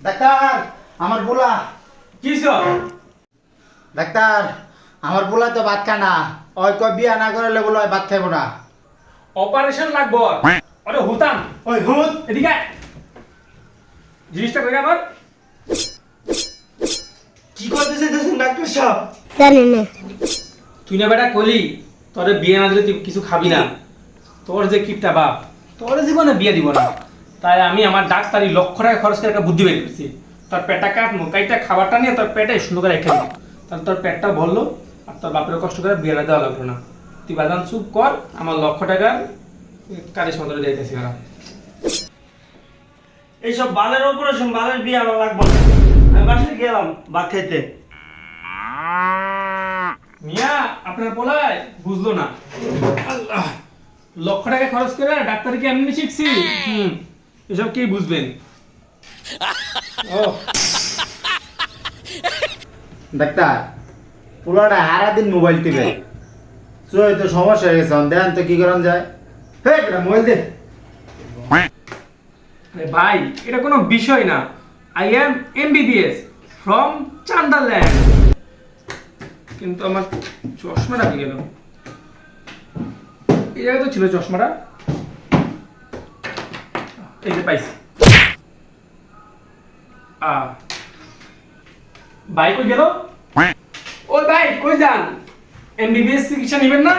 Doctor আমার পোলা। কি সব? ডাক্তার আমার পোলা তো ভাত খায় না। ওই কয় বিয়া না করলে বলে ভাত খাইব না। অপারেশন লাগবো। আরে হুতাম ওই হুত এদিকে আয়। জিনিসটা কই আমার? কি করতে চাইতেছেন ডাক্তার সাহেব? জানি না। তুই না বেটা কইলি তোরে বিয়ে না দিলে তুই কিছু খাবি না। তোর যে কিপটা বাপ তোর জীবনে বিয়ে দিব না। তাই আমি আমার ডাক্তারি লক্ষ টাকা খরচ করে একটা বুদ্ধি বের করছি। তোর পেটটা কাটমু, কাইটা খাবারটা নিয়ে তোর পেটে সুন্দর করে রেখে দিবি। তাহলে তোর পেটটা ভরলো আর তোর বাপের কষ্ট করে বিয়েটা দেওয়া লাগলো না। তুই বাদাম চুপ কর, আমার লক্ষ টাকার কারিশ মন্ত্র দিতেছি ওরা। এইসব বালের অপারেশন বালের বিয়ে আমার লাগবে না। আমি বাসায় গেলাম ভাত খাইতে। মিয়া আপনার পোলায় বুঝলো না। আল্লাহ, লক্ষ টাকা খরচ করে ডাক্তারকে এমনি শিখছি। এসব কি বুঝবেন? ও ডাক্তার পোলাটা সারাদিন মোবাইল টিপে চোখ তো সমস্যা হয়ে গেছে। দেন তো কি করান যায়? হ্যাঁ মোবাইল দে। আরে ভাই এটা কোনো বিষয় না। I am MBBS from Chanderland. কিন্তু আমার চশমাটা কি গেল? এই জায়গায় তো ছিল চশমাটা। এই যে পাইছি। ভাই কই গেল? ওই ভাই কই যান? এমবিবিএস চিকিৎসা নেবেন না?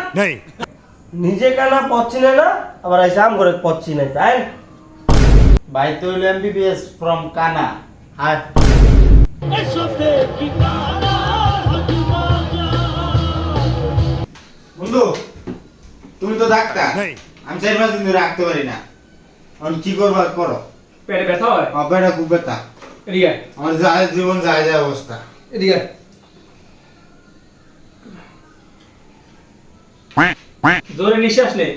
নিজে কানা পচ্ছি না আবার এসে আম করে পচ্ছি না তাই। ভাই তো হইল এমবিবিএস ফ্রম কানা। হায় বন্ধু তুমি তো ডাক্তার, আমি 4-5 দিন ধরে রাখতে পারি না। আমি কি করবো করো। পেটে ব্যথা হয়? অপারেটা খুব ব্যথা। এদিকে আমার যায় জীবন যায় যায় অবস্থা। এদিকে জোরে নিঃশ্বাস নে।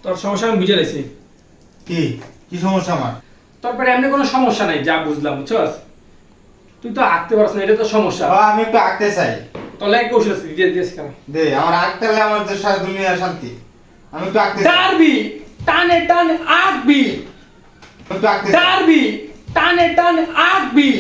তোর সমস্যা আমি বুঝে লেছি। কি কি সমস্যা আমার? তোর পেটে এমনি কোনো সমস্যা নাই, যা বুঝলাম, বুঝছস? তুই তো আঁকতে পারছ না, এটা তো সমস্যা। আমি একটু আঁকতে চাই। তোর লাগে কৌশল আছে, দিয়ে দিয়েছি কেন? দে আমার আঁকতে হলে আমার যে সারা দুনিয়া শান্তি। আমি একটু আঁকতে চাই। ডারবি টানে টানে আঁকবি। আমি একটু আঁকতে চাই। ডারবি টানে টানে আঁকবি।